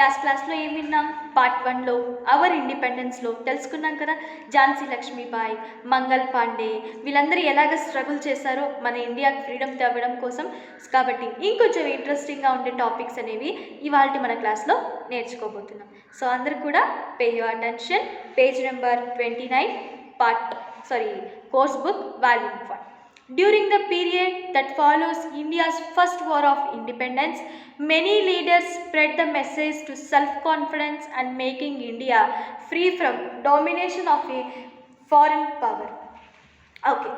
Last క్లాస్లో ఏం విన్నాం? పార్ట్ 1లో అవర్ ఇండిపెండెన్స్లో తెలుసుకున్నాం కదా. ఝాన్సీ లక్ష్మీబాయి, మంగల్ పాండే వీళ్ళందరూ ఎలాగ స్ట్రగుల్ చేశారో మన ఇండియాకి ఫ్రీడమ్ తేవడం కోసం. కాబట్టి ఇంకొంచెం ఇంట్రెస్టింగ్గా ఉండే టాపిక్స్ అనేవి ఇవాళ మన క్లాస్లో నేర్చుకోబోతున్నాం. సో అందరూ కూడా pay your attention. Page number 29 course book volume 1. During the period that follows India's first war of independence, many leaders spread the message to self-confidence and making India free from domination of a foreign power. Okay,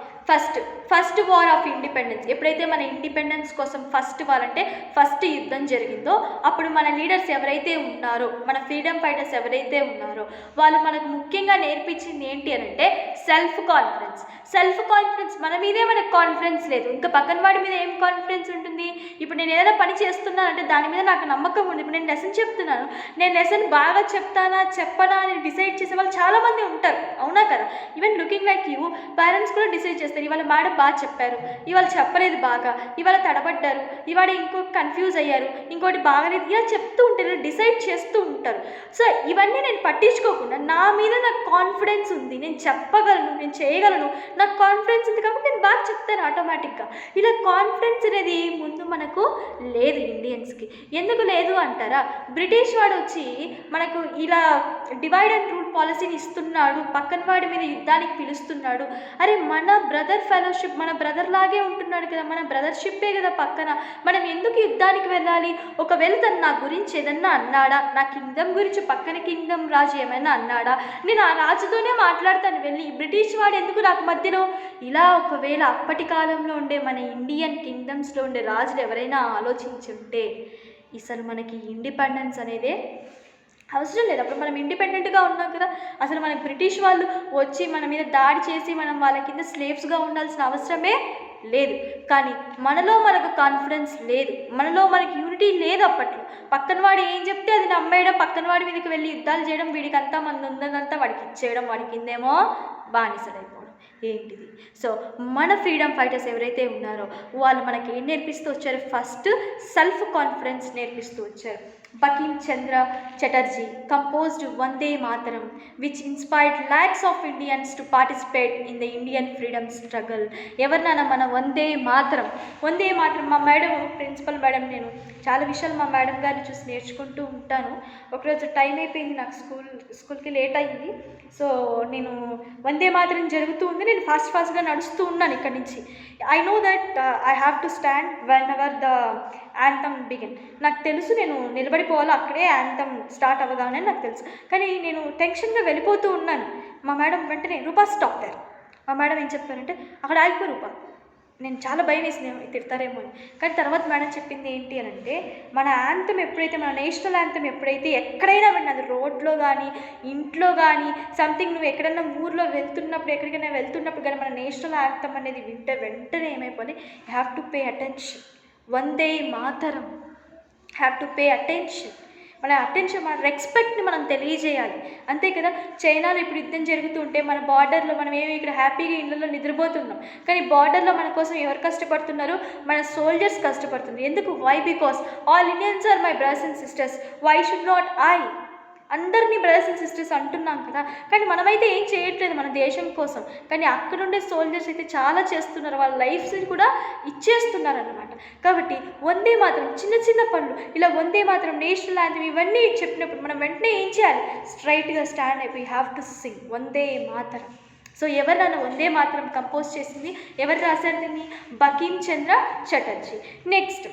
first war of independence. ఎప్పుడైతే మన independence కోసం first war అంటే first యుద్ధం జరిగిందో అప్పుడు మన leaders ఎవరైతే ఉన్నారో, మన ఫ్రీడమ్ ఫైటర్స్ ఎవరైతే ఉన్నారో వాళ్ళు మనకు ముఖ్యంగా నేర్పించింది ఏంటి అని అంటే సెల్ఫ్ కాన్ఫిడెన్స్. మన మీదే మనకు కాన్ఫిడెన్స్ లేదు, ఇంకా పక్కన వాడి మీద ఏం కాన్ఫిడెన్స్ ఉంటుంది? ఇప్పుడు నేను ఏదైనా పని చేస్తున్నానంటే దాని మీద నాకు నమ్మకం ఉంది. ఇప్పుడు నేను లెసన్ చెప్తున్నాను, నేను లెసన్ బాగా చెప్తానా చెప్పనా అని డిసైడ్ చేసే వాళ్ళు చాలామంది ఉంటారు, అవునా కదా? Even looking like you parents కూడా డిసైడ్ చేస్తారు, ఇవాళ మేడం బాగా చెప్పారు, ఇవాళ చెప్పలేదు బాగా, ఇవాళ తడబడ్డారు, ఇవాళ ఇంకొక కన్ఫ్యూజ్ అయ్యారు, ఇంకోటి బాగాలేదు, ఇలా చెప్తూ ఉంటారు, డిసైడ్ చేస్తూ ఉంటారు. సో ఇవన్నీ నేను పట్టించుకోకుండా నా మీద నాకు కాన్ఫిడెన్స్ ఉంది, నేను చెప్పగలను, నేను చేయగలను, నాకు కాన్ఫిడెన్స్ ఉంది కాబట్టి నేను బాగా చెప్తాను ఆటోమేటిక్గా. ఇలా కాన్ఫిడెన్స్ అనేది ముందు మనకు లేదు ఇండియన్స్కి. ఎందుకు లేదు అంటారా? బ్రిటిష్ వాడు వచ్చి మనకు ఇలా డివైడ్ అండ్ రూల్ పాలసీని ఇస్తున్నాడు, పక్కన వాడి మీద యుద్ధానికి పిలుస్తున్నాడు. అరే మన బ్రదర్ ఫెలోషిప్, మన బ్రదర్ లాగే ఉంటున్నాడు కదా, మన బ్రదర్షిప్పే కదా పక్కన, మనం ఎందుకు యుద్ధానికి వెళ్ళాలి? ఒకవేళ తను నా గురించి ఏదన్నా అన్నాడా, నా కింగ్డమ్ గురించి పక్కన కింగ్డమ్ రాజు ఏమైనా అన్నాడా, నేను ఆ రాజుతోనే మాట్లాడతాను వెళ్ళి, బ్రిటిష్ వాడు ఎందుకు నాకు మధ్యలో? ఇలా ఒకవేళ అప్పటి కాలంలో ఉండే మన ఇండియన్ కింగ్డమ్స్లో ఉండే రాజులు ఎవరైనా ఆలోచించుంటే అసలు మనకి ఇండిపెండెన్స్ అనేదే అవసరం లేదు. అప్పుడు మనం ఇండిపెండెంట్గా ఉన్నాం కదా. అసలు మనకి బ్రిటిష్ వాళ్ళు వచ్చి మన మీద దాడి చేసి మనం వాళ్ళ కింద స్లేవ్స్గా ఉండాల్సిన అవసరమే లేదు. కానీ మనలో మనకు కాన్ఫిడెన్స్ లేదు, మనలో మనకి యూనిటీ లేదు. అప్పట్లో పక్కన వాడు ఏం చెప్తే అది నమ్మేయడం, పక్కన వాడి మీదకి వెళ్ళి యుద్ధాలు చేయడం, వీడికి అంతా మంది ఉందంతా వాడికి ఇచ్చేయడం, వాడి కిందేమో బానిసలైపోవడం ఏంటిది. సో మన ఫ్రీడమ్ ఫైటర్స్ ఎవరైతే ఉన్నారో వాళ్ళు మనకి ఏం నేర్పిస్తూ వచ్చారు? ఫస్ట్ సెల్ఫ్ కాన్ఫిడెన్స్ నేర్పిస్తూ వచ్చారు. Bankim Chandra Chatterjee composed Vande Mataram, which inspired lakhs of Indians to participate in the Indian freedom struggle. ఎవరినైనా మన వందే మాతరం మా మేడం, ప్రిన్సిపల్ మేడం, నేను చాలా విషయాలు మా మేడం గారిని చూసి నేర్చుకుంటూ ఉంటాను. ఒకరోజు టైం అయిపోయింది, నాకు స్కూల్కి లేట్ అయింది. సో నేను వందే మాతరం జరుగుతూ ఉంది, నేను ఫాస్ట్గా నడుస్తూ ఉన్నాను ఇక్కడి నుంచి. I know that I have to stand when ever the anthem begin. నాకు తెలుసు నేను నిలబడిపోవాలో అక్కడే యాంథమ్ స్టార్ట్ అవ్వగానే నాకు తెలుసు. కానీ నేను టెన్షన్గా వెళ్ళిపోతూ ఉన్నాను. మా మేడం వెంటనే రూపా స్టాప్ దేర్. మా మేడం ఏం చెప్పారంటే అక్కడ ఆగిపో రూపా. నేను చాలా భయం వేసింది, తిడతారేమో అని. కానీ తర్వాత మేడం చెప్పింది ఏంటి అని అంటే మన యాంథమ్ ఎప్పుడైతే, మన నేషనల్ యాంథమ్ ఎప్పుడైతే ఎక్కడైనా విన్నది, రోడ్లో కానీ ఇంట్లో కానీ సంథింగ్, నువ్వు ఎక్కడైనా ఊర్లో వెళ్తున్నప్పుడు ఎక్కడికైనా వెళ్తున్నప్పుడు కానీ మన నేషనల్ యాంథమ్ అనేది వింటే వెంటనే ఏమైపోయి you have to pay attention. Vande Mataram, have to pay attention. మన అటెన్షన్, మన రెస్పెక్ట్ని మనం తెలియజేయాలి, అంతే కదా. చైనాలో ఇప్పుడు యుద్ధం జరుగుతుంటే మన బార్డర్లో మనం ఏమి ఇక్కడ హ్యాపీగా ఇళ్ళల్లో నిద్రపోతున్నాం, కానీ బార్డర్లో మన కోసం ఎవరు కష్టపడుతున్నారు? మన సోల్జర్స్ కష్టపడుతున్నారు. ఎందుకు? Why? Because all Indians are my brothers and sisters, why should not I? అందరినీ బ్రదర్స్ అండ్ సిస్టర్స్ అంటున్నాం కదా, కానీ మనమైతే ఏం చేయట్లేదు మన దేశం కోసం. కానీ అక్కడుండే సోల్జర్స్ అయితే చాలా చేస్తున్నారు, వాళ్ళ లైఫ్స్ కూడా ఇచ్చేస్తున్నారు అన్నమాట. కాబట్టి వందే మాత్రం చిన్న చిన్న పనులు, ఇలా వందే మాత్రం, నేషనల్ యాంథమ్ ఇవన్నీ చెప్పినప్పుడు మనం వెంటనే ఏం చేయాలి? స్ట్రైట్గా స్టాండ్ అయిపోయి have to sing Vande Mataram. So ఎవరు వందే మాత్రం కంపోజ్ చేసింది, ఎవరు రాశారు దీన్ని? బంకిం చంద్ర చటర్జీ. నెక్స్ట్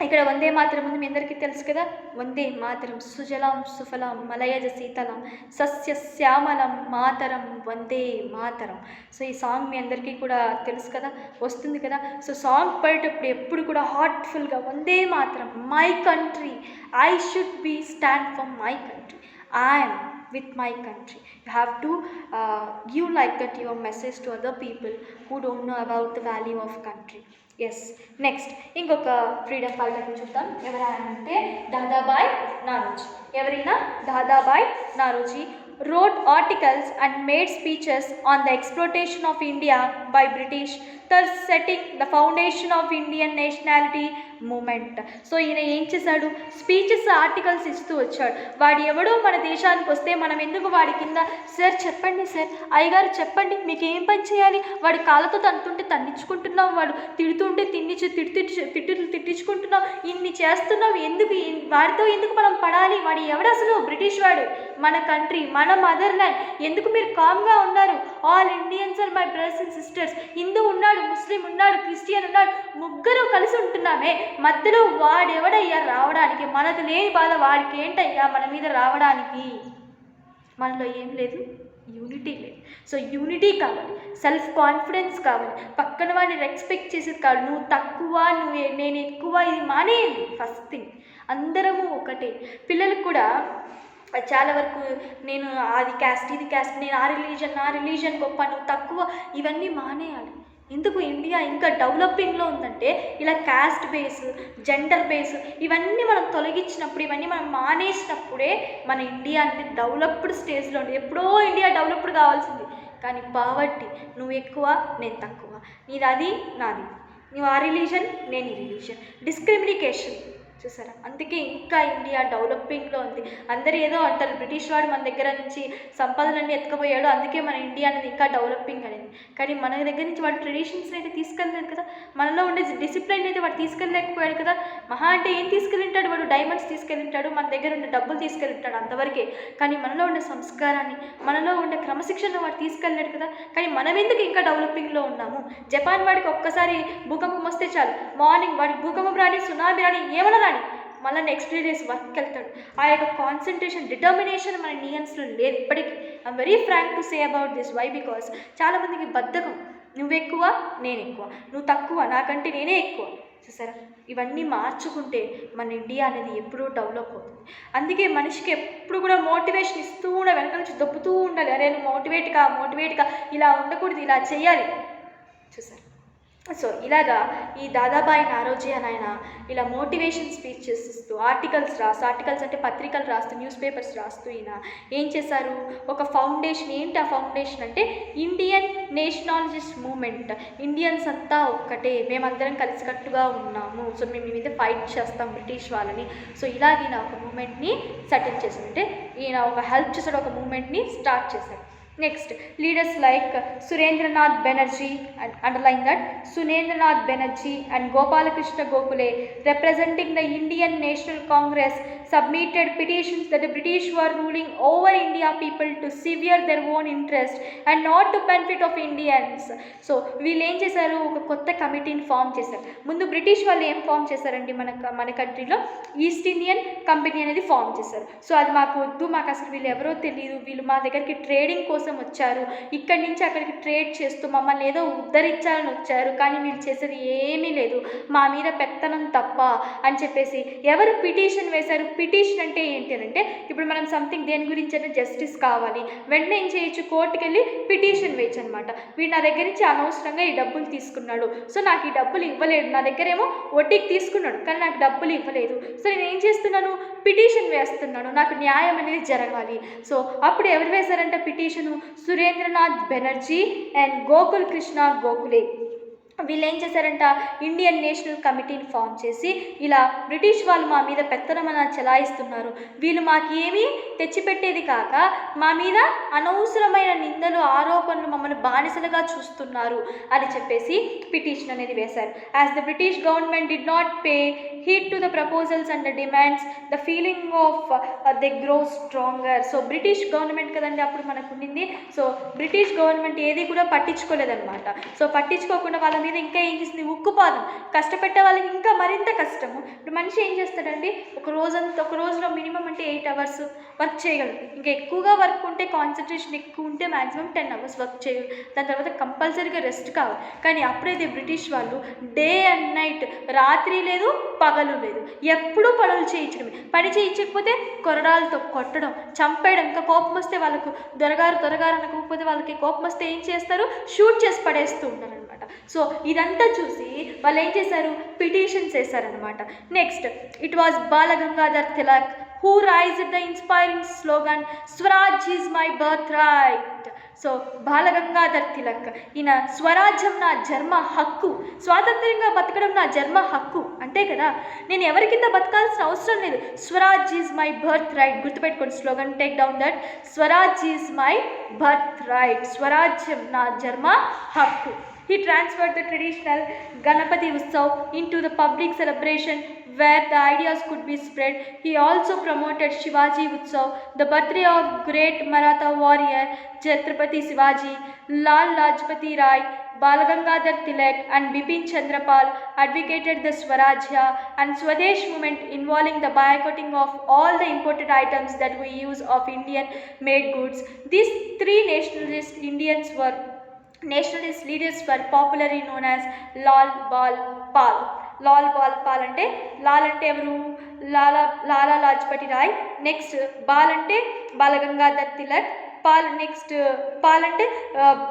ఇక్కడ వందే మాతరం ఉంది, మీ అందరికీ తెలుసు కదా. వందే మాతరం సుజలాం సుఫలాం మలయజ శీతలం సస్య శ్యామలం మాతరం వందే మాతరం. సో ఈ సాంగ్ మీ అందరికీ కూడా తెలుసు కదా, వస్తుంది కదా. సో సాంగ్ పడేటప్పుడు ఎప్పుడు కూడా హార్ట్ఫుల్గా Vande Mataram, my country, I should be stand for my country, I'm with my country. You have to give like that your message to other people who don't know about the value of country. Yes, next ఇంకొక freedom ఫైటర్ని చూద్దాం. ఎవరంటే దాదాబాయ్ నౌరోజీ. ఎవరైనా Dadabhai Naoroji wrote articles and made speeches on the exploitation of India by British, thus setting the foundation of Indian nationality movement. So ఈయన ఏం చేశాడు, speeches articles ఇస్తూ వచ్చాడు. వాడు ఎవడో మన దేశానికి వస్తే మనం ఎందుకు వాడి కింద సార్ చెప్పండి, సార్ అయ్యగారు చెప్పండి, మీకు ఏం పని చేయాలి, వాడి కాళ్ళతో తన్నుతుంటే తన్నించుకుంటున్నాం, వాడు తిడుతుంటే తిట్టించుకుంటున్నాం, ఇన్ని చేస్తున్నాం, ఎందుకు వాడితో ఎందుకు మనం పడాలి, వాడు ఎవడు అసలు బ్రిటిష్ వాడు, మన కంట్రీ మన మదర్ ల్యాండ్, ఎందుకు మీరు కామ్గా ఉన్నారు, all Indians are my brothers and sisters, Hindu ఉన్నాడు, ముస్లిం ఉన్నాడు, క్రిస్టియన్ ఉన్నాడు, ముగ్గురు కలిసి ఉంటున్నామే, మధ్యలో వాడెవడయ్యా రావడానికి, మనకు లేని బాధ వాడికి ఏంటయ్యా మన మీద రావడానికి, మనలో ఏం లేదు, యూనిటీ లేదు. సో యూనిటీ కావాలి, సెల్ఫ్ కాన్ఫిడెన్స్ కావాలి, పక్కన వాడిని రెస్పెక్ట్ చేసేది కాదు, నువ్వు తక్కువ నేను ఎక్కువ, ఇది మానేయండి. ఫస్ట్ థింగ్ అందరము ఒకటే. పిల్లలకు కూడా చాలా వరకు నేను అది క్యాస్ట్ ఇది క్యాస్ట్, నేను నా రిలీజన్ గొప్ప, నువ్వు తక్కువ, ఇవన్నీ మానేయాలి. ఎందుకు ఇండియా ఇంకా డెవలపింగ్లో ఉందంటే ఇలా క్యాస్ట్ బేస్, జెండర్ బేస్ ఇవన్నీ మనం తొలగించినప్పుడు, ఇవన్నీ మనం మానేసినప్పుడే మన ఇండియా అనేది డెవలప్డ్ స్టేజ్లో ఉంది. ఎప్పుడో ఇండియా డెవలప్డ్ కావాల్సింది, కానీ పావర్టీ, నువ్వు ఎక్కువ నేను తక్కువ, నీది అది నాది, నువ్వు ఆ రిలీజన్ నేను ఈ రిలీజన్, డిస్క్రిమినేషన్ చూసారా. అందుకే ఇంకా ఇండియా డెవలపింగ్లో ఉంది. అందరూ ఏదో అంటారు బ్రిటిష్ వాడు మన దగ్గర నుంచి సంపదలన్నీ ఎత్తుకుపోయాడు, అందుకే మన ఇండియా అనేది ఇంకా డెవలపింగ్ అనేది. కానీ మన దగ్గర నుంచి వాడు ట్రెడిషన్స్ని అయితే తీసుకెళ్ళలేదు కదా, మనలో ఉండే డిసిప్లిన్ అయితే వాడు తీసుకెళ్ళలేకపోయాడు కదా. మహా అంటే ఏం తీసుకెళ్ళింటాడు వాడు, డైమండ్స్ తీసుకెళ్ళింటాడు, మన దగ్గర ఉండే డబ్బులు తీసుకెళ్ళింటాడు, అంతవరకే. కానీ మనలో ఉండే సంస్కారాన్ని, మనలో ఉండే క్రమశిక్షణ వాడు తీసుకెళ్ళాడు కదా. కానీ మనం ఎందుకు ఇంకా డెవలపింగ్లో ఉన్నాము? జపాన్ వాడికి ఒక్కసారి భూకంపం వస్తే చాలు, మార్నింగ్ వాడికి భూకంపం రాని, సునామీ రాని, ఏమన్నా రాని, మళ్ళీ నెక్స్ట్ డేస్ వర్క్కి వెళ్తాడు. ఆ యొక్క కాన్సన్ట్రేషన్, డిటర్మినేషన్ మన ఇండియన్స్లో లేదు ఇప్పటికీ. I'm very frank to say about this. Why? Because చాలామందికి బద్ధకం, నువ్వెక్కువ నేను ఎక్కువ, నువ్వు తక్కువ నాకంటే నేనే ఎక్కువ. చూసారా, ఇవన్నీ మార్చుకుంటే మన ఇండియా అనేది ఎప్పుడూ డెవలప్ అవుతుంది. అందుకే మనిషికి ఎప్పుడు కూడా మోటివేషన్ ఇస్తూ ఉండాలి, వెనక నుంచి దొబ్బుతూ ఉండాలి. అరే నువ్వు మోటివేట్గా ఇలా ఉండకూడదు, ఇలా చేయాలి. చూసారు. సో ఇలాగా ఈ దాదాబాయి నారోజీ అని ఆయన ఇలా మోటివేషన్ స్పీచెస్ ఇస్తూ ఆర్టికల్స్ అంటే పత్రికలు రాస్తూ, న్యూస్ పేపర్స్ రాస్తూ ఈయన ఏం చేశారు, ఒక ఫౌండేషన్. ఏంటి ఆ ఫౌండేషన్ అంటే ఇండియన్ నేషనాలజిస్ట్ మూమెంట్. ఇండియన్స్ అంతా ఒక్కటే, మేమందరం కలిసికట్టుగా ఉన్నాము, సో మేము మీద ఫైట్ చేస్తాం బ్రిటిష్ వాళ్ళని. సో ఇలాగ ఈయన ఒక మూమెంట్ని సెటిల్ చేశాడు, అంటే ఈయన ఒక హెల్ప్ చేశాడు, ఒక మూమెంట్ని స్టార్ట్ చేశాడు. Next, leaders like Surendranath Banerjee, and underline that, Surendranath Banerjee and Gopalakrishna Gokule, representing the Indian National Congress, submitted petitions that the British were ruling over India people to sever their own interest and not to benefit of Indians. So వీళ్ళు ఏం చేశారు, ఒక కొత్త కమిటీని form చేశారు. ముందు British వాళ్ళు ఏం ఫామ్ చేశారండి, మన కంట్రీలో ఈస్ట్ ఇండియన్ కంపెనీ అనేది ఫామ్ చేశారు. సో అది మాకు వద్దు, మాకు అసలు వీళ్ళు ఎవరో తెలియదు, వీళ్ళు మా దగ్గరికి ట్రేడింగ్ కోసం వచ్చారు, ఇక్కడి నుంచి అక్కడికి ట్రేడ్ చేస్తూ మమ్మల్ని ఏదో ఉద్ధరించాలని వచ్చారు, కానీ వీళ్ళు చేసేది ఏమీ లేదు, మా మీద పెత్తనం తప్ప అని చెప్పేసి ఎవరు పిటిషన్ వేశారు. పిటిషన్ అంటే ఏంటి అంటే, ఇప్పుడు మనం సంథింగ్ దేని గురించి అయినా జస్టిస్ కావాలి, వెంటనే ఏం చేయొచ్చు, కోర్టుకి వెళ్ళి పిటిషన్ వేయచ్చు అనమాట. వీడు నా దగ్గర నుంచి అనవసరంగా ఈ డబ్బులు తీసుకున్నాడు, సో నాకు ఈ డబ్బులు ఇవ్వలేడు, నా దగ్గరేమో వడ్డీకి తీసుకున్నాడు కానీ నాకు డబ్బులు ఇవ్వలేదు, సో నేను ఏం చేస్తున్నాను, పిటిషన్ వేస్తున్నాను, నాకు న్యాయం అనేది జరగాలి. సో అప్పుడు ఎవరు వేశారంటే పిటిషను, సురేంద్రనాథ్ బెనర్జీ అండ్ గోకుల్ కృష్ణ గోఖలే. వీళ్ళు ఏం చేశారంట, ఇండియన్ నేషనల్ కమిటీని ఫామ్ చేసి ఇలా బ్రిటిష్ వాళ్ళు మా మీద పెత్తనమన చెలాయిస్తున్నారు, వీళ్ళు మాకేమీ తెచ్చిపెట్టేది కాక మా మీద అనవసరమైన నిందలు ఆరోపణలు, మమ్మల్ని బానిసలుగా చూస్తున్నారు అని చెప్పేసి పిటిషన్ అనేది వేశారు. As the British government did not pay heed to the proposals and the demands, the feeling of they grow stronger. So British government కదండి అప్పుడు మనకు ఉండింది. సో బ్రిటిష్ గవర్నమెంట్ ఏది కూడా పట్టించుకోలేదన్నమాట. సో పట్టించుకోకుండా వాళ్ళ మీద ఇంకా ఏం చేసింది, ఉక్కుపాదం, కష్టపెట్టే వాళ్ళకి ఇంకా మరింత కష్టము. ఇప్పుడు మనిషి ఏం చేస్తాడండి, ఒక రోజులో మినిమం అంటే 8 hours వర్క్ చేయగలడు. ఇంకా ఎక్కువగా వర్క్ ఉంటే, కాన్సన్ట్రేషన్ ఎక్కువ ఉంటే మ్యాక్సిమం 10 hours వర్క్ చేయగలడు. దాని తర్వాత కంపల్సరీగా రెస్ట్ కావాలి. కానీ అప్పుడైతే బ్రిటిష్ వాళ్ళు డే అండ్ నైట్, రాత్రి లేదు పగలు లేదు, ఎప్పుడూ పనులు చేయించడమే. పని చేయించకపోతే కొరడాలతో కొట్టడం, చంపేయడం. ఇంకా కోపం వస్తే వాళ్ళకు దొరగారు అనకపోతే వాళ్ళకి కోపం వస్తే ఏం చేస్తారు, షూట్ చేసి పడేస్తూ ఉంటారు అనమాట. సో ఇదంతా చూసి వాళ్ళు ఏం చేశారు, పిటిషన్స్ వేశారనమాట. Next, it was Bal Gangadhar Tilak who raised the inspiring slogan Swaraj is my birthright. So Bal Gangadhar Tilak ఈయన స్వరాజ్యం నా జన్మ హక్కు, స్వాతంత్ర్యంగా బతకడం నా జన్మ హక్కు అంతే కదా, నేను ఎవరి కింద బతకాల్సిన అవసరం లేదు. Swaraj is my birthright, గుర్తుపెట్టుకోండి slogan, take down that, Swaraj is my birthright, స్వరాజ్యం నా జన్మ హక్కు. He transferred the traditional Ganapati Utsav into the public celebration where the ideas could be spread. He also promoted Shivaji Utsav, the birthday of great Maratha warrior Chhatrapati Shivaji. Lal Lajpati Rai, Balagangadhar Tilak and Bipin Chandrapal advocated the Swarajya and Swadesh movement involving the boycotting of all the imported items that we use of Indian made goods. These three nationalist leaders were popularly known as Lal Bal Pal. Lal Bal Pal అంటే, లాల్ అంటే ఎవరు, Lala Lajpat Rai, next Bal అంటే Balagangadhar Tilak, Paul అంటే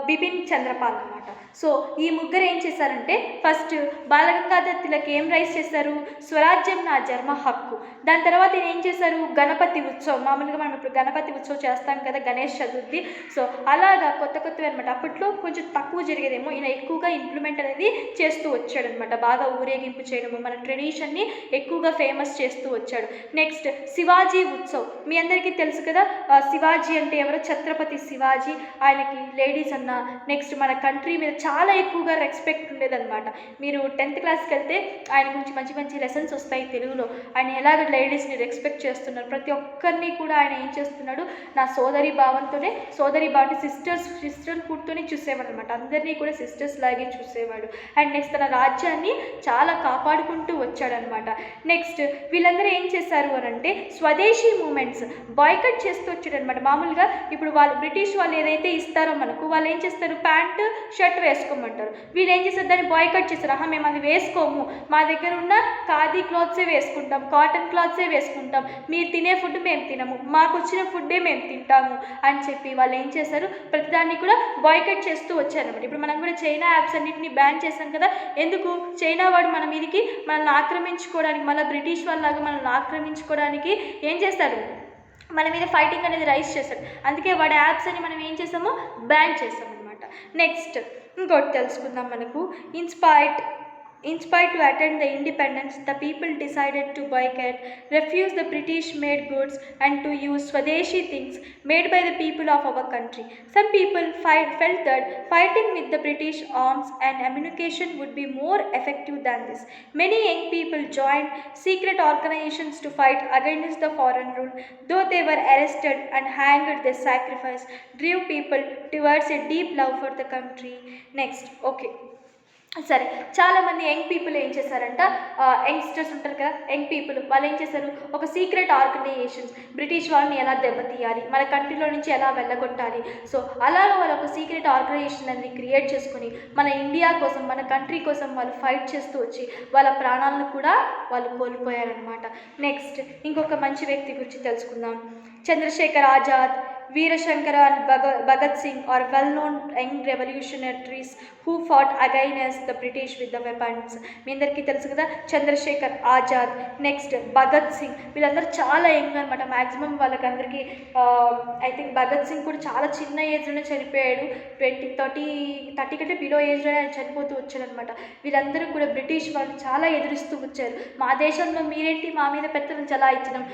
బిపిన్ చంద్రపాల్ అనమాట. So ఈ ముగ్గురు ఏం చేశారంటే, ఫస్ట్ బాలగంగాధర్ తిలక్ ఏం రైస్ చేశారు, స్వరాజ్యం నా జన్మ హక్కు. దాని తర్వాత ఈయన ఏం చేశారు, గణపతి ఉత్సవం, మామూలుగా మనం ఇప్పుడు గణపతి ఉత్సవం చేస్తాం కదా, గణేష్ చతుర్థి. సో అలాగా కొత్తవి అనమాట. అప్పట్లో కొంచెం తక్కువ జరిగేదేమో, ఈయన ఎక్కువగా ఇంప్లిమెంట్ అనేది చేస్తూ వచ్చాడు అనమాట. బాగా ఊరేగింపు చేయడము, మన ట్రెడిషన్ని ఎక్కువగా ఫేమస్ చేస్తూ వచ్చాడు. నెక్స్ట్ శివాజీ ఉత్సవ్, మీ అందరికీ తెలుసు కదా, శివాజీ అంటే ఎవరో, ఛత్రపతి శివాజీ. ఆయనకి లేడీస్ అన్న, నెక్స్ట్ మన కంట్రీ మీద చాలా ఎక్కువగా రెస్పెక్ట్ ఉండేదన్నమాట. మీరు 10th క్లాస్కి వెళ్తే ఆయన గురించి మంచి మంచి లెసన్స్ వస్తాయి తెలుగులో. ఆయన ఎలాగ లేడీస్ని రెస్పెక్ట్ చేస్తున్నారు, ప్రతి ఒక్కరిని కూడా ఆయన ఏం చేస్తున్నాడు, నా సోదరి భావంతోనే, సోదరి భావం సిస్టర్హుడ్తోనే చూసేవాడు అనమాట. అందరినీ కూడా సిస్టర్స్ లాగే చూసేవాడు. అండ్ నెక్స్ట్ తన రాజ్యాన్ని చాలా కాపాడుకుంటూ వచ్చాడనమాట. నెక్స్ట్ వీళ్ళందరూ ఏం చేశారు అని అంటే, స్వదేశీ మూమెంట్స్ బాయ్కట్ చేస్తూ వచ్చాడనమాట. మామూలుగా ఇప్పుడు వాళ్ళు బ్రిటిష్ వాళ్ళు ఏదైతే ఇస్తారో మనకు, వాళ్ళు ఏం చేస్తారు, ప్యాంటు షర్ట్ వేసుకోమంటారు. వీళ్ళు ఏం చేస్తారు, దాన్ని బాయ్కట్ చేస్తారు. మేము అది వేసుకోము, మా దగ్గర ఉన్న ఖాదీ క్లాత్సే వేసుకుంటాం, కాటన్ క్లాత్సే వేసుకుంటాం, మీరు తినే ఫుడ్ మేము తినము, మాకు వచ్చిన ఫుడ్డే మేము తింటాము అని చెప్పి వాళ్ళు ఏం చేశారు, ప్రతిదాన్ని కూడా బాయ్కట్ చేస్తూ వచ్చారన్నమాట. ఇప్పుడు మనం కూడా చైనా యాప్స్ అన్నింటినీ బ్యాన్ చేశాం కదా, ఎందుకు, చైనా వాడు మన మీదకి మనల్ని ఆక్రమించుకోవడానికి, మళ్ళీ బ్రిటిష్ వాళ్ళలాగా మనల్ని ఆక్రమించుకోవడానికి ఏం చేస్తారు, మన మీద ఫైటింగ్ అనేది రైజ్ చేశాడు. అందుకే వాడి యాప్స్ అని మనం ఏం చేసాము, బ్యాన్ చేసాము అనమాట. నెక్స్ట్ ఇంకోటి తెలుసుకుందాం మనకు, Inspired to attend the independence, the people decided to boycott, refuse the British-made goods and to use Swadeshi things made by the people of our country. Some people felt that fighting with the British arms and ammunition would be more effective than this. Many young people joined secret organizations to fight against the foreign rule. Though they were arrested and hanged, their sacrifice drew people towards a deep love for the country. Next, okay. సరే, చాలామంది young people ఏం చేశారంట, youngsters ఉంటారు కదా, young people వాళ్ళు ఏం చేశారు, ఒక సీక్రెట్ ఆర్గనైజేషన్స్, బ్రిటిష్ వాళ్ళని ఎలా దెబ్బతీయాలి, మన కంట్రీలో నుంచి ఎలా వెళ్ళగొట్టాలి, సో అలాగ వాళ్ళు ఒక సీక్రెట్ ఆర్గనైజేషన్ అనేది క్రియేట్ చేసుకుని మన ఇండియా కోసం, మన కంట్రీ కోసం వాళ్ళు ఫైట్ చేస్తూ వచ్చి వాళ్ళ ప్రాణాలను కూడా వాళ్ళు కోల్పోయారనమాట. నెక్స్ట్ ఇంకొక మంచి వ్యక్తి గురించి తెలుసుకుందాం. Chandrasekhar Azad, Veera Shankara and Bhagat Singh are well-known young revolutionaries who fought against the British with the weapons. మీ అందరికీ తెలుసు కదా, చంద్రశేఖర్ ఆజాద్, నెక్స్ట్ భగత్ సింగ్, వీళ్ళందరూ చాలా యంగ్ అనమాట. మ్యాక్సిమం వాళ్ళకందరికీ ఐ థింక్ భగత్ సింగ్ కూడా చాలా చిన్న ఏజ్లోనే చనిపోయాడు, 30 కంటే బిలో ఏజ్లోనే ఆయన చనిపోతూ వచ్చాడనమాట. వీళ్ళందరూ కూడా బ్రిటిష్ వాళ్ళు చాలా ఎదురిస్తూ వచ్చారు. మా దేశంలో మీరేంటి మా మీద పెత్తనం చలాయించడం,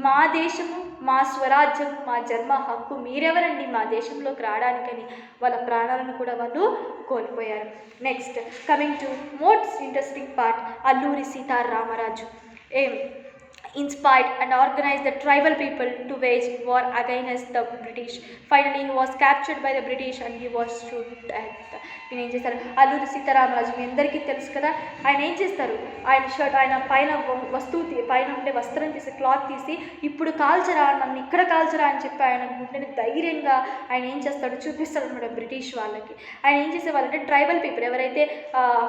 మా దేశము, మా స్వరాజ్యం, మా జన్మ హక్కు, మీరెవరండి మా దేశంలోకి రావడానికని వాళ్ళ ప్రాణాలను కూడా వాళ్ళు కోల్పోయారు. Next coming to most interesting part, Alluri Sitaramaraju inspired and organized the tribal people to wage war against the British. Finally, he was captured by the British and he was shot at. ఈయన ఏం చేస్తారు, అల్లూరి సీతారామరాజు మీ అందరికీ తెలుసు కదా, ఆయన ఏం చేస్తారు, ఆయన షర్ట్, ఆయన పైన పైన ఉండే వస్త్రం తీసి, క్లాత్ తీసి, ఇప్పుడు కాల్చరా, నన్ను ఇక్కడ కాల్చరా అని చెప్పి ఆయన గుండెని ధైర్యంగా ఆయన ఏం చేస్తాడు, చూపిస్తాడు అనమాట బ్రిటిష్ వాళ్ళకి. ఆయన ఏం చేసేవాళ్ళంటే ట్రైబల్ పీపుల్, ఎవరైతే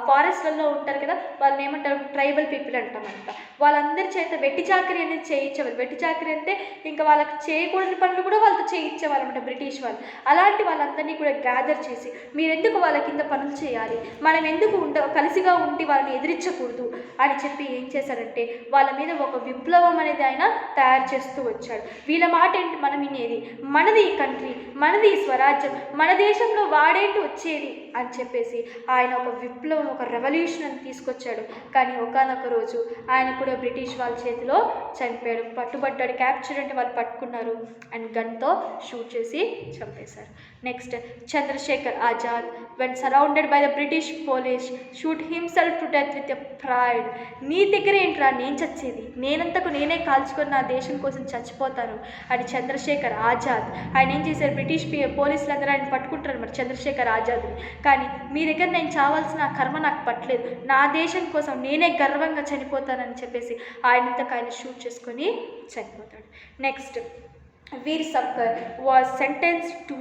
ఫారెస్ట్లలో ఉంటారు కదా, వాళ్ళని ఏమంటారు, ట్రైబల్ పీపుల్ అంటామంట. వాళ్ళందరి చేత వెట్టి చాకరీ అనేది చేయించేవారు. వెట్టి చాకరీ అంటే ఇంకా వాళ్ళకి చేయకూడని పనులు కూడా వాళ్ళతో చేయించేవారు అనమాట బ్రిటిష్ వాళ్ళు. అలాంటి వాళ్ళందరినీ కూడా గ్యాదర్ చేసి మీరెందుకు వాళ్ళ కింద పనులు చేయాలి, మనం ఎందుకు కలిసిగా ఉండి వాళ్ళని ఎదిరించకూడదు అని చెప్పి ఏం చేశారంటే వాళ్ళ మీద ఒక విప్లవం అనేది ఆయన తయారు చేస్తూ వచ్చాడు. వీళ్ళ మాట ఏంటి మనం వినేది, మనది ఈ కంట్రీ, మనది ఈ స్వరాజ్యం, మన దేశంలో వాడేంటి వచ్చేది అని చెప్పేసి ఆయన ఒక విప్లవం, ఒక రెవల్యూషన్ అని తీసుకొచ్చాడు. కానీ ఒకానొక రోజు ఆయన కూడా బ్రిటిష్ వాళ్ళ చేతిలో చనిపోయాడు, పట్టుబడ్డాడు. క్యాప్చర్ అంటే వాళ్ళు పట్టుకున్నారు అండ్ గన్తో షూట్ చేసి చంపేశారు. Next Chandrashekhar Azad when surrounded by the British police shoot himself to death with a pride. నీ దగ్గర ఏంట్రా నేను చచ్చేది, నేనంతకు నేనే కాల్చుకొని నా దేశం కోసం చచ్చిపోతాను అని చంద్రశేఖర్ ఆజాద్ ఆయన ఏం చేశారు, బ్రిటిష్ పోలీసులు అందరూ ఆయన పట్టుకుంటారు మరి చంద్రశేఖర్ ఆజాద్ని. కానీ మీ దగ్గర నేను చావాల్సిన కర్మ నాకు పట్టలేదు, నా దేశం కోసం నేనే గర్వంగా చనిపోతానని చెప్పేసి ఆయనంతకు ఆయన షూట్ చేసుకొని చనిపోతాడు. Next Veer Savarkar was sentenced to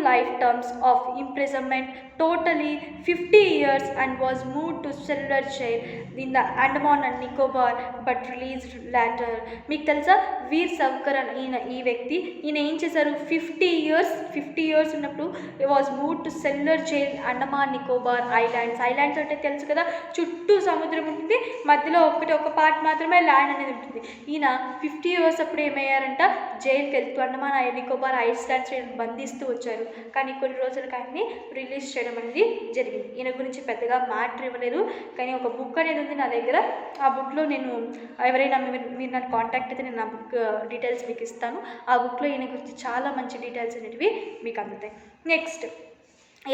life terms of imprisonment, totally 50 years, and was moved to cellular jail in the Andaman and Nicobar but released later. మీకు తెలుసా వీర్ సవర్కర్ అని ఈ వ్యక్తి ఈయన ఏం చేశారు, 50 years ఉన్నప్పుడు was moved to cellular jail Andaman Nicobar islands. Islands అంటే తెలుసు కదా, చుట్టూ సముద్రం ఉంటుంది, మధ్యలో ఒక పార్ట్ మాత్రమే ల్యాండ్ అనేది ఉంటుంది. ఈయన 50 years అప్పుడు ఏమయ్యారంట, జైలుకి వెళ్తూ అండమాన్ నికోబార్ ఐలాండ్స్ బంధిస్తూ వచ్చారు. కానీ కొన్ని రోజులకు ఆయన్ని రిలీజ్ చేయడం అనేది జరిగింది. ఈయన గురించి పెద్దగా మ్యాటర్ ఇవ్వలేదు, కానీ ఒక బుక్ అనేది ఉంది నా దగ్గర. ఆ బుక్లో నేను ఎవరైనా మీరు నన్ను కాంటాక్ట్ అయితే నేను నా బుక్ డీటెయిల్స్ మీకు ఇస్తాను. ఆ బుక్లో ఈయన గురించి చాలా మంచి డీటెయిల్స్ అనేటివి మీకు అందుతాయి. Next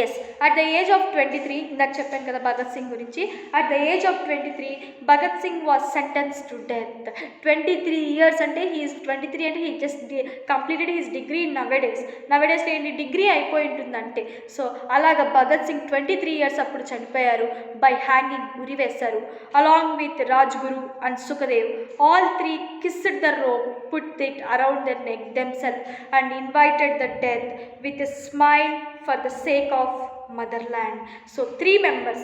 yes, at the age of 23, ఇందాక చెప్పాను కదా భగత్ సింగ్ గురించి. At the age of 23 Bhagat Singh was sentence to death. 23 years అంటే హీఈస్ 23 అంటే he just completed his degree in నవడేస్లో ఏంటి డిగ్రీ అయిపోయి ఉంటుందంటే. సో అలాగ భగత్ సింగ్ 23 years అప్పుడు చనిపోయారు, బై హ్యాంగింగ్, ఉరి వేశారు. Along with Rajguru and Sukhdev, all 3 kissed the rope, put it around their neck themselves and invited the death with a smile for the sake of motherland. So 3 members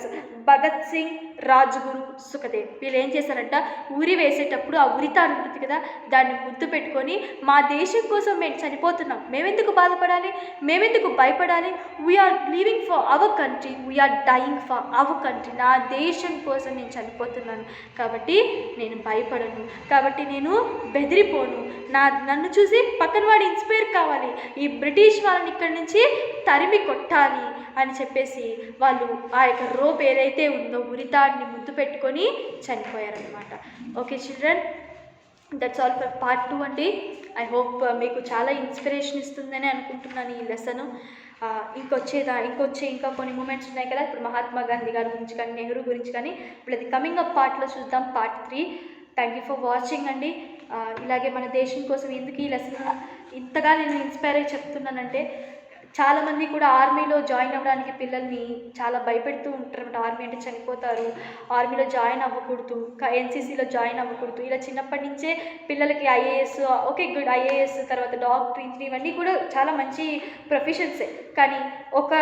Bhagat Singh, Rajguru, Sukhdev వీళ్ళు ఏం చేశారంట, ఉరి వేసేటప్పుడు ఆ ఉరితాడు ఉంటుంది కదా దాన్ని ముద్దు పెట్టుకొని మా దేశం కోసం మేము చనిపోతున్నాం, మేమెందుకు బాధపడాలి, మేమెందుకు భయపడాలి, we are living for our country, we are dying for our country, నా దేశం కోసం నేను చనిపోతున్నాను కాబట్టి నేను భయపడను, కాబట్టి నేను బెదిరిపోను, నన్ను చూసి పక్కన వాడు ఇన్స్పైర్ కావాలి, ఈ బ్రిటిష్ వాళ్ళని ఇక్కడి నుంచి తరిమి కొట్టాలి అని చెప్పేసి వాళ్ళు ఆ యొక్క రోప్ ఏదైతే ఉందో ఉరితాడిని ముద్దు పెట్టుకొని చనిపోయారనమాట. Okay children, that's all for part 2 అండి. ఐ హోప్ మీకు చాలా ఇన్స్పిరేషన్ ఇస్తుందని అనుకుంటున్నాను ఈ లెసను. ఇంకా కొన్ని మూమెంట్స్ ఉన్నాయి కదా, ఇప్పుడు మహాత్మా గాంధీ గారి గురించి కానీ నెహ్రూ గురించి కానీ ఇప్పుడు అది కమింగ్ అప్ పార్ట్లో చూద్దాం, part 3. Thank you for watching అండి. ఇలాగే మన దేశం కోసం ఎందుకు ఈ లెసన్ ఇంతగా నేను ఇన్స్పైర్ అయ్యి చెప్తున్నానంటే, చాలామంది కూడా ఆర్మీలో జాయిన్ అవ్వడానికి పిల్లల్ని చాలా భయపెడుతూ ఉంటారు అనమాట. ఆర్మీ అంటే చనిపోతారు, ఆర్మీలో జాయిన్ అవ్వకూడదు, ఎన్సీసీలో జాయిన్ అవ్వకూడదు, ఇలా చిన్నప్పటి నుంచే పిల్లలకి ఐఏఎస్, ఓకే గుడ్, ఐఏఎస్ తర్వాత డాక్టర్, ఇంజనీర్ ఇవన్నీ కూడా చాలా మంచి ప్రొఫెషన్సే. కానీ ఒక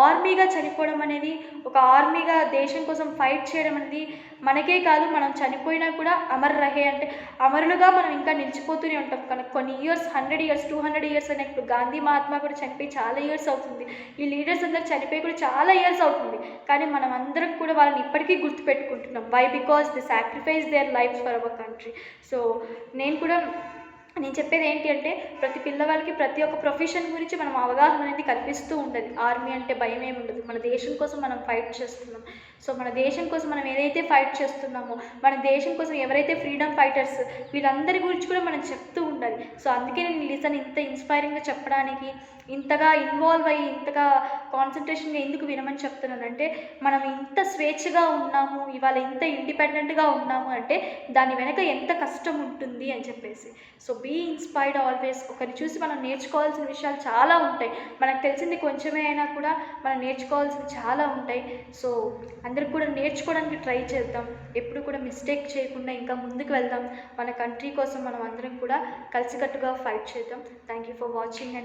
ఆర్మీగా చనిపోవడం అనేది, ఒక ఆర్మీగా దేశం కోసం ఫైట్ చేయడం అనేది మనకే కాదు, మనం చనిపోయినా కూడా అమర్ రహే అంటే అమరులుగా మనం ఇంకా నిలిచిపోతూనే ఉంటాం. కానీ కొన్ని ఇయర్స్, 100 years 200 years అనే ఇప్పుడు గాంధీ మహాత్మా కూడా చనిపోయి చాలా ఇయర్స్ అవుతుంది, ఈ లీడర్స్ అందరూ చనిపోయి కూడా చాలా ఇయర్స్ అవుతుంది. కానీ మనం అందరం కూడా వాళ్ళని ఇప్పటికీ గుర్తుపెట్టుకుంటున్నాం. Why? Because they sacrifice their lives for our country. So నేను చెప్పేది ఏంటి అంటే, ప్రతి పిల్లవాళ్ళకి ప్రతి ఒక్క ప్రొఫెషన్ గురించి మనం అవగాహన అనేది కల్పిస్తూ ఉండదు. ఆర్మీ అంటే భయం ఏమి ఉండదు, మన దేశం కోసం మనం ఫైట్ చేస్తున్నాం. సో మన దేశం కోసం మనం ఏదైతే ఫైట్ చేస్తున్నామో, మన దేశం కోసం ఎవరైతే ఫ్రీడమ్ ఫైటర్స్ వీళ్ళందరి గురించి కూడా మనం చెప్తూ ఉండాలి. సో అందుకే నేను లిసన్ ఇంత ఇన్స్పైరింగ్గా చెప్పడానికి, ఇంతగా ఇన్వాల్వ్ అయ్యి, ఇంతగా కాన్సన్ట్రేషన్గా ఎందుకు వినమని చెప్తున్నానంటే, మనం ఇంత స్వేచ్ఛగా ఉన్నాము, ఇవాళ ఇంత ఇండిపెండెంట్గా ఉన్నాము అంటే దాని వెనక ఎంత కష్టం ఉంటుంది అని చెప్పేసి. So be inspired always. ఒకరిని చూసి మనం నేర్చుకోవాల్సిన విషయాలు చాలా ఉంటాయి, మనకు తెలిసింది కొంచెమే అయినా కూడా మనం నేర్చుకోవాల్సింది చాలా ఉంటాయి. సో అందరూ కూడా నేర్చుకోవడానికి ట్రై చేద్దాం, ఎప్పుడు కూడా మిస్టేక్ చేయకుండా ఇంకా ముందుకు వెళ్దాం, మన కంట్రీ కోసం మనం అందరం కూడా కలిసికట్టుగా ఫైట్ చేద్దాం. థ్యాంక్ యూ ఫర్ వాచింగ్ అండి.